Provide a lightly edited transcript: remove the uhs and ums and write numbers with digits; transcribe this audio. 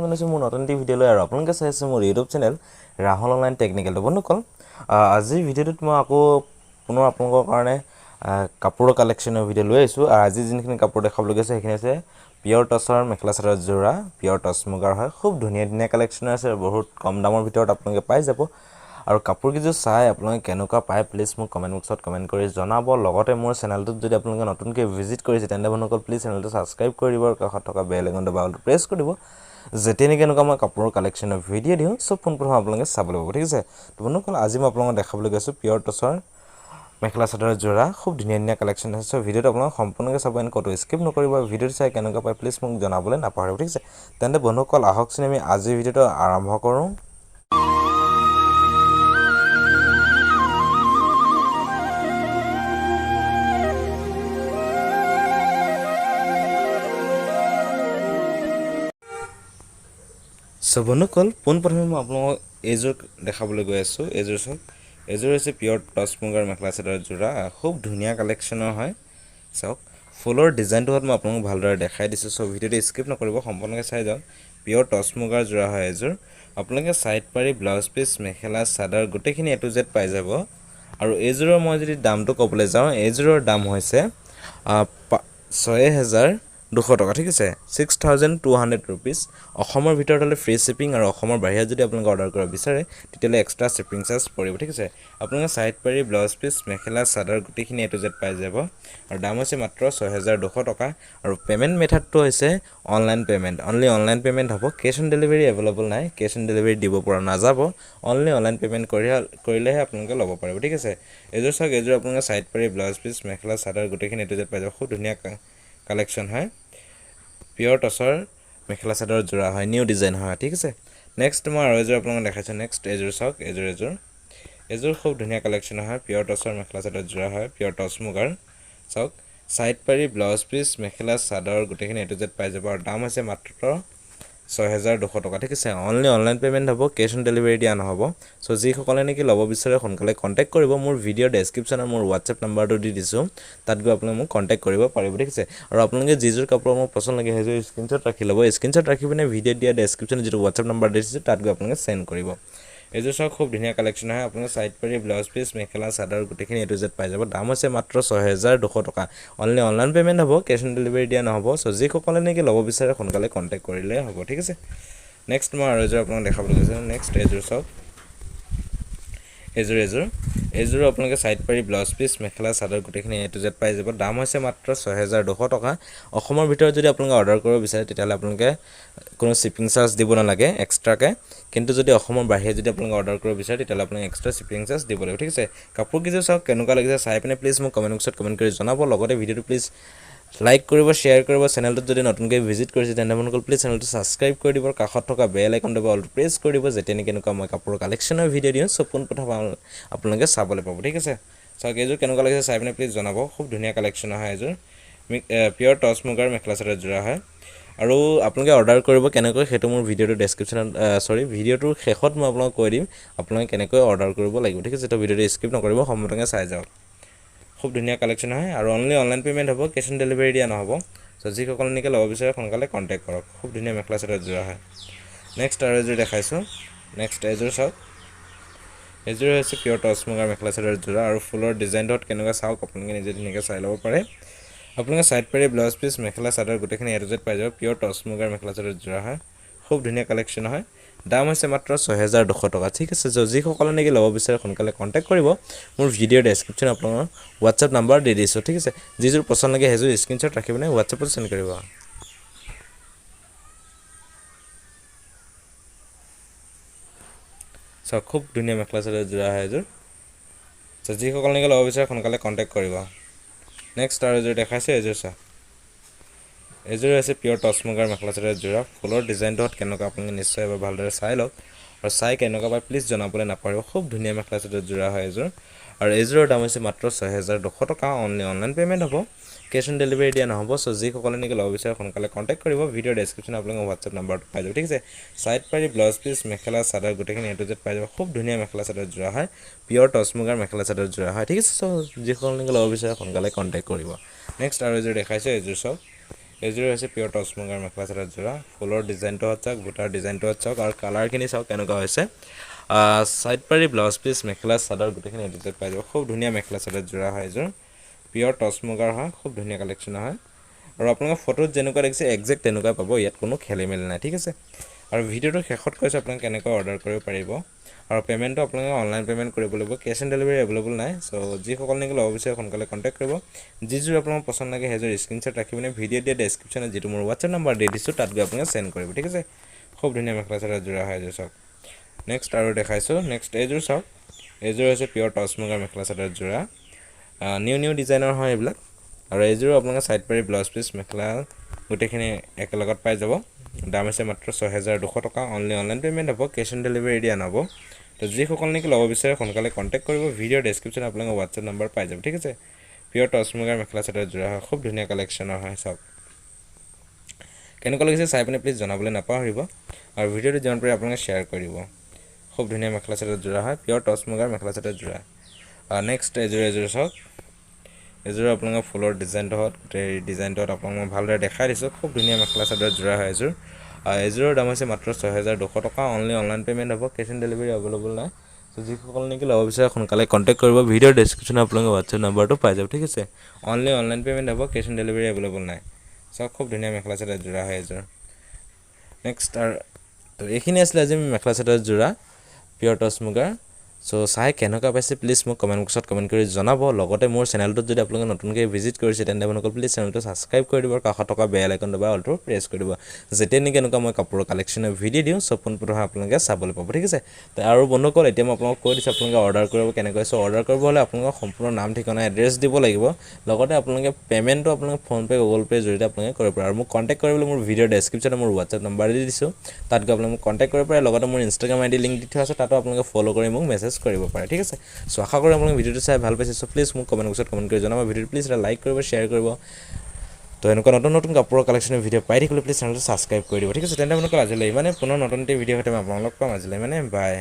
स्वागत जनाइছো মোৰ নতুন ভিডিঅ'লৈ আৰু আপোনালোকে চাই আছে মোৰ YouTube channel Rahul online technical বন্ধুসকল আজিৰ ভিডিঅ'টোত মই আকৌ পুনৰ আপোনালোকৰ কাৰণে কাপোৰৰ কালেকশ্যনৰ ভিডিঅ' লৈ আহিছো আৰু আজি যিখিনি কাপোৰ দেখাবলৈ গৈছে সেইখিনি আছে পিয়ৰ টছৰ মেখেলা চাদৰ জোৰা পিয়ৰ টছ মুগাৰ হয় খুব ধুনীয়া ধুনীয়া কালেকশ্যন আছে বহুত কম দামৰ ভিতৰত আপোনালোকে পাই যাব আৰু কাপোৰ কিছু চাই আপোনালোকে কেনেকুৱা পায় প্লিজ মোক কমেন্ট বক্সত কমেন্ট কৰি জনাব লগতে মোৰ চেনেলটোত যদি আপোনালোকে নতুনকৈ ভিজিট কৰিছে তেন্তে বন্ধুসকল প্লিজ চেনেলটো সাবস্ক্ৰাইব কৰি দিব আৰু কাষত থকা বেল আইকনটো বালটো প্ৰেছ কৰি দিব যেতিয়াই কেনেকুৱা মই কাপোৰৰ কালেকশ্যনৰ ভিডিঅ' দিওঁ সব পোনপ্ৰথমে আপোনালোকে চাবলৈ পাব ঠিক আছে তো বন্ধুসকল আজি মই আপোনালোকক দেখাবলৈ গৈছো পিয়ৰ টছৰ মেখেলা চাদৰ জোৰা খুব ধুনীয়া ধুনীয়া কালেকশ্যন আছে সো ভিডিঅ'টো আপোনালোক সম্পূৰ্ণকৈ চাব এন কটো স্কিপ নকৰিব ভিডিঅ'টো চাই কেনেকুৱা পায় প্লিজ মোক জনাবলৈ নাপাহৰিব ঠিক আছে তেন্তে বন্ধুসকল আহকচোন আমি আজি ভিডিঅ'টো আৰম্ভ কৰোঁ সো বন্ধুসকল পোনপ্ৰথমে মই আপোনালোকক এইযোৰ দেখাবলৈ গৈ আছো এইযোৰ চাওক এইযোৰ হৈছে পিয়ৰ টছ মুগাৰ মেখেলা চাদৰ জোৰা খুব ধুনীয়া কালেকশ্যনৰ হয় চাওক ফুলৰ ডিজাইনটো মই আপোনালোকক ভালদৰে দেখাই দিছো সো ভিডিঅ'টো স্কিপ নকৰিব সম্পূৰ্ণকৈ চাই যাওক পিয়ৰ টছ মুগাৰ জোৰা হয় এইযোৰ আপোনালোকে সাইড পাৰি ব্লাউজ পিস মেখেলা চাদৰ গোটেইখিনি এ টু জেড পাই যাব আৰু এইযোৰৰ মই যদি দামটো ক'বলৈ যাওঁ এইযোৰৰ দাম হৈছে 6200 টকা ঠিক আছে 6200 rupees অসমৰ ভিতৰত হলে ফ্ৰী শিপিং আৰু অসমৰ বাহিৰত যদি আপোনালোকে অৰ্ডাৰ কৰিব বিচাৰে তেতিয়ালে এক্সট্ৰা শিপিং চাৰ্জ পৰিব ঠিক আছে আপোনালোকে সাইড পাৰি ব্লাউজ পিস মেখেলা চাদৰ গোটেইখিনি এ টু জেড পাই যাব আৰু দাম হৈছে মাত্ৰ 6200 টকা আৰু পেমেন্ট মেথডটো হৈছে online payment only online payment হ'ব কেশ অন ডেলিভাৰী अवेलेबल নাই কেশ অন ডেলিভাৰী দিব পৰা নাযাব অনলি অনলাইন পেমেন্ট কৰিলেহে আপোনালোকে ল'ব পাৰিব ঠিক আছে এযোৰ চাওক এযোৰ আপোনালোকে সাইড পাৰি ব্লাউজ পিস মেখেলা চাদৰ গোটেইখিনি এ টু জেড পাই যাব খুব ধুনীয়া কালেকশ্যন হয় পিয়ৰ টছৰ মেখেলা চাদৰ জোৰা হয় নিউ ডিজাইন হয় ঠিক আছে নেক্সট মই আৰু এযোৰ আপোনালোকক দেখাইছো নেক্সট এযোৰ চাওক এযোৰ খুব ধুনীয়া কালেকশ্যন হয় পিয়ৰ টছৰ মেখেলা চাদৰ জোৰা হয় পিয়ৰ টছ মুগাৰ চাওক সাইড পাৰি ব্লাউজ পিস মেখেলা চাদৰ গোটেইখিনি এ টু জেড পাই যাব আৰু দাম হৈছে মাত্ৰ 6200 টকা ঠিক আছে অনলি অনলাইন পেমেন্ট হ'ব কেশ অন ডেলিভাৰী দিয়া নহব সো যি সকলে নেকি ল'ব বিচাৰে সোনকালে কন্টাক্ট কৰিব মোৰ ভিডিঅ ডেসক্ৰিপচনত মোৰ WhatsApp নম্বৰটো দি দিছো তাত গৈ আপোনালোকে মোক কন্টাক্ট কৰিব পাৰিব ঠিক আছে আৰু আপোনালোকে যিযোৰ কাপোৰ মোক পছন্দ লাগে সেইযোৰ স্ক্ৰিনশ্বট ৰাখি ল'ব স্ক্ৰিনশ্বট ৰাখি পিনে ভিডিঅ দিয়া ডেসক্ৰিপচনত যিটো WhatsApp নম্বৰ দিছো তাত গৈ আপোনালোকে সেন্ড কৰিব এযোৰ সব খুব ধুনীয়া কালেকশ্যন হয় আপোনালোকে সাইড পাৰি ব্লাউজ পিস মেখেলা চাদৰ গোটেইখিনি এ টু জেড পাই যাব দাম হৈছে মাত্ৰ 6200 টকা অনলি অনলাইন পেমেন্ট হ'ব কেশ অন ডেলিভাৰী দিয়া নহব সো যি সকলে নেকি ল'ব বিচাৰে সোনকালে কন্টাক্ট কৰিলে হ'ব ঠিক আছে নেক্সট মই আৰু এযোৰ আপোনালোকক দেখাবলৈ গৈছো নেক্সট এযোৰ চাওক এযোৰ আপোনালোকে সাইড পাৰি ব্লাউজ পিস মেখেলা চাদৰ গোটেইখিনি এ টু জেড পাই যাব দাম হৈছে মাত্ৰ 6200 টকা অসমৰ ভিতৰত যদি আপোনালোকে অৰ্ডাৰ কৰিব বিচাৰে তেতিয়ালে আপোনালোকে কোনো শিপিং চাৰ্জ দিব নালাগে এক্সট্ৰাকে কিন্তু যদি অসমৰ বাহিৰত যদি আপোনালোকে অৰ্ডাৰ কৰিব বিচাৰে তেতিয়ালে আপোনালোকে এক্সট্ৰা শিপিং চাৰ্জ দিব লাগিব ঠিক আছে কাপোৰ কিছু চাওক কেনেকুৱা লাগিছে চাই পিনে প্লিজ মোক কমেন্ট বক্সত কমেন্ট কৰি জনাব লগতে ভিডিঅটো প্লিজ লাইক কৰিব শেয়াৰ কৰিব চেনেলটোত যদি নতুনকৈ ভিজিট কৰিছে তেন্তে মনকল প্লিজ চেনেলটো সাবস্ক্ৰাইব কৰি দিব কাষত থকা বেল আইকনটো অল প্ৰেছ কৰি দিব যেতিয়ানি কেনেকুৱা মই কাপোৰৰ কালেকশ্যনৰ ভিডিঅ' দিওঁ সব পোনপ্ৰথমে আপোনালোকে চাবলৈ পাব ঠিক আছে চাওক এইযোৰ কেনেকুৱা লাগিছে চাই পিনে প্লিজ জনাব খুব ধুনীয়া কালেকশ্যন হয় এইযোৰ পিয়ৰ টছ মুগাৰ মেখেলা চাদৰ জোৰা হয় আৰু আপোনালোকে অৰ্ডাৰ কৰিব কেনেকৈ হেতু মোৰ ভিডিঅ'টো ডেসক্ৰিপচনত ভিডিঅ'টোৰ শেষত মই আপোনালোকক কৈ দিম আপোনালোকে কেনেকৈ অৰ্ডাৰ কৰিব লাগিব ঠিক আছে তো ভিডিঅ'টো স্কিপ নকৰিব সম্পূৰ্ণকৈ চাই যাওক খুব ধুনীয়া কালেকশ্যন হয় আৰু অনলি অনলাইন পেমেন্ট হ'ব কেশ অন ডেলিভাৰী দিয়া নহব সো যি সকলে নেকি ল'ব বিচাৰে সোনকালে কন্টাক্ট কৰক খুব ধুনীয়া মেখেলা চাদৰ জোৰা হয় নেক্সট আৰু এযোৰ দেখাইছো নেক্সট এযোৰ চাওক এযোৰ হৈছে পিয়ৰ টছ মুগাৰ মেখেলা চাদৰ জোৰা আৰু ফুলৰ ডিজাইনটো কেনেকুৱা চাওক আপোনালোকে নিজে ধুনীয়াকৈ চাই ল'ব পাৰে আপোনালোকে সাইড পাৰি ব্লাউজ পিস মেখেলা চাদৰ গোটেইখিনি এ টু জেড পাই যাব পিয়ৰ টছ মুগাৰ মেখেলা চাদৰ জোৰা হয় খুব ধুনীয়া কালেকশ্যন হয় দাম হৈছে মাত্ৰ 6200 টকা ঠিক আছে যি সকলে নেকি ল'ব বিচাৰে সোনকালে কন্টাক্ট কৰিব মোৰ ভিডিঅ ডেসক্ৰিপচন আপোনালোকৰ WhatsApp নম্বৰ দি দিছো ঠিক আছে যিযোৰ পছন্দ লাগে সেইযোৰ স্ক্ৰিনশ্বট ৰাখি পিনে WhatsAppত সেন্ড কৰিব সো খুব ধুনীয়া মেখেলা চাদৰ জোৰা হয় এইযোৰ যি সকলে নেকি ল'ব বিচাৰে সোনকালে কন্টাক্ট কৰিব নেক্সট আৰু এযোৰ দেখাইছে এযোৰ চাওক এযোৰ হৈছে পিয়ৰ টছ মুগাৰ মেখেলা চাদৰ জোৰা ফুলৰ ডিজাইনটো কেনেকুৱা আপোনালোকে নিশ্চয় এবাৰ ভালদৰে চাই লওক আৰু চাই কেনেকুৱা পায় প্লিজ জনাবলৈ নাপাহৰিব খুব ধুনীয়া মেখেলা চাদৰ জোৰা হয় এযোৰ আৰু এযোৰৰ দাম হৈছে মাত্ৰ 6200 টকা অনলি অনলাইন পেমেন্ট হ'ব কেশ অন ডেলিভাৰী দিয়া নহব সো যি সকলে নেকি ল'ব বিচাৰে সোনকালে কন্টাক্ট কৰিব ভিডিঅ ডেসক্ৰিপচনত আপোনালোকৰ WhatsApp নম্বৰটো পাই যাব ঠিক আছে সাইড পাৰি ব্লাউজ পিস মেখেলা চাদৰ গোটেইখিনি এ টু জেড পাই যাব খুব ধুনীয়া মেখেলা চাদৰ জোৰা হয় পিয়ৰ টছ মুগাৰ মেখেলা চাদৰ জোৰা হয় ঠিক আছে সো যি সকলে নেকি ল'ব বিচাৰে সোনকালে কন্টাক্ট কৰিব নেক্সট আৰু এযোৰ দেখাইছো এযোৰ চাওক এইযোৰ হৈছে পিয়ৰ টচ মুগাৰ মেখেলা চাদৰ যোৰা ফুলৰ ডিজাইনটো চাওক বুটাৰ ডিজাইনটো চাওক আৰু কালাৰখিনি চাওক কেনেকুৱা হৈছে সাইড পাৰি ব্লাউজ পিচ মেখেলা চাদৰ গোটেইখিনি এডিটেড পাই যাব খুব ধুনীয়া মেখেলা চাদৰ যোৰা হয় এইযোৰ পিয়ৰ টচ মুগাৰ হয় খুব ধুনীয়া কালেকশ্যন হয় আৰু আপোনালোকে ফটোত যেনেকুৱা দেখিছে একজেক্ট তেনেকুৱা পাব ইয়াত কোনো খেলিমেলি নাই ঠিক আছে আৰু ভিডিঅ'টো শেষত কৈছোঁ আপোনালোকে কেনেকৈ অৰ্ডাৰ কৰিব পাৰিব আৰু পে'মেণ্টটো আপোনালোকে অনলাইন পে'মেণ্ট কৰিব লাগিব কেছ অন ডেলিভাৰী এভেইলেবল নাই চ' যিসকল নেকি ল'ব বিচাৰে সোনকালে কণ্টেক্ট কৰিব যিযোৰ আপোনালোকৰ পচন্দ লাগে সেইযোৰ স্ক্ৰীনশ্বট ৰাখি পিনে ভিডিঅ' দিয়া ডেছক্ৰিপশ্যনত যিটো মোৰ হোৱাটছএপ নম্বৰ দি দিছোঁ তাত গৈ আপোনালোকে চেণ্ড কৰিব ঠিক আছে খুব ধুনীয়া মেখেলা চাদৰ যোৰা হয় এইযোৰ চাওক নেক্সট আৰু দেখাইছোঁ নেক্সট এইযোৰ চাওক এইযোৰ হৈছে পিয়ৰ টচ মুগাৰ মেখেলা চাদৰ যোৰা নিউ ডিজাইনৰ হয় এইবিলাক আৰু এইযোৰো আপোনালোকে ছাইড পাৰি ব্লাউজ পিচ মেখেলা গোটেইখিনি একেলগত পাই যাব দাম হৈছে মাত্ৰ ৬,২০০ টকা অনলি অনলাইন পে'মেণ্ট হ'ব কেছ অন ডেলিভাৰী দিয়া নহ'ব তো যিসকল নেকি ল'ব বিচাৰে সোনকালে কণ্টেক্ট কৰিব ভিডিঅ'ৰ ডেছক্ৰিপশ্যনত আপোনালোকে হোৱাটছএপ নম্বৰ পাই যাব ঠিক আছে পিয়ৰ টচ মুগাৰ মেখেলা চাদৰ যোৰা হয় খুব ধুনীয়া কালেকশ্যনৰ হয় চাওক কেনেকুৱা লাগিছে চাই পিনে প্লিজ জনাবলৈ নাপাহৰিব আৰু ভিডিঅ'টো যিমান পাৰে আপোনালোকে শ্বেয়াৰ কৰিব খুব ধুনীয়া মেখেলা চাদৰ যোৰা হয় পিয়ৰ টচ মুগাৰ মেখেলা চাদৰ যোৰা নেক্সট এইযোৰ চাওক এইযোৰ আপোনালোকৰ ফুলৰ ডিজাইনটো হওক গোটেই ডিজাইনটোত আপোনালোক মই ভালদৰে দেখাই দিছোঁ খুব ধুনীয়া মেখেলা চাদৰ যোৰা হয় এইযোৰৰ দাম হৈছে মাত্ৰ ৬,২০০ টকা অনলি অনলাইন পে'মেণ্ট হ'ব কেছ অন ডেলিভাৰী এভেইলেবল নাই চ' যিসকল নেকি ল'ব বিচাৰে সোনকালে কণ্টেক্ট কৰিব ভিডিঅ'ৰ ডেছক্ৰিপশ্যনত আপোনালোকে হোৱাটছএপ নম্বৰটো পাই যাব ঠিক আছে অনলি অনলাইন পে'মেণ্ট হ'ব কেছ অন ডেলিভাৰী এভেইলেবল নাই চাওক খুব ধুনীয়া মেখেলা চাদৰ যোৰা হয় এইযোৰ নেক্সট আৰু তো এইখিনি আছিলে আজি মেখেলা চাদৰ যোৰা পিয়ৰ টচ মুগাৰ চ' চাই কেনেকুৱা পাইছে প্লিজ মোক কমেণ্ট বক্সত কমেণ্ট কৰি জনাব লগতে মোৰ চেনেলটোত যদি আপোনালোকে নতুনকৈ ভিজিট কৰিছে তেন্তে আপোনালোকে প্লিজ চেনেলটো ছাবস্ক্ৰাইব কৰি দিব আৰু কাষত থকা বেল আইকনটো বা অলটো প্ৰেছ কৰি দিব যেতিয়া নেকি এনেকুৱা মই কাপোৰৰ কালেকশ্যনৰ ভিডিঅ' দিওঁ চব পোনপটীয়াকৈ আপোনালোকে চাবলৈ পাব ঠিক আছে আৰু বন্ধুসকল এতিয়া মই আপোনালোকক কৈ দিছোঁ আপোনালোকে অৰ্ডাৰ কৰিব কেনেকৈ চ' অৰ্ডাৰ কৰিব হ'লে আপোনালোকৰ সম্পূৰ্ণ নাম ঠিকনা এড্ৰেছ দিব লাগিব লগতে আপোনালোকে পে'মেণ্টটো আপোনালোকে ফোনপে' গুগল পে'ৰ জৰিয়তে আপোনালোকে কৰিব পাৰে আৰু মোক কণ্টেক্ট কৰিবলৈ মোৰ ভিডিঅ'ৰ ডেছক্ৰিপশ্যনত মোৰ হোৱাটছএপ নম্বৰ দি দিছোঁ তাত গৈ আপোনালোকে মোক কণ্টেক্ট কৰিব পাৰে লগতে মোৰ ইনষ্টাগ্ৰাম আইডি লিংক দি থোৱা আছে তাতো আপোনালোকে ফ'ল' কৰি মোক মেছেজ কৰিব পাৰে ঠিক আছে চ' আশা কৰোঁ আপোনালোকে ভিডিঅ'টো চাই ভাল পাইছে চ' প্লিজ মোক কমেণ্ট বক্সত কমেণ্ট কৰি জনাব ভিডিঅ'টো প্লিজ এটা লাইক কৰিব শ্বেয়াৰ কৰিব তো এনেকুৱা নতুন কাপোৰৰ কালেকশ্যনৰ ভিডিঅ' পাই থাকিলে প্লিজ চেনেলটো ছাবস্ক্ৰাইব কৰি দিব ঠিক আছে তেন্তে আপোনালোকক আজিলৈ মানে পুনৰ নতুন ভিডিঅ' সৈতে মই আপোনালোকক পাম আজিলৈ মানে বাই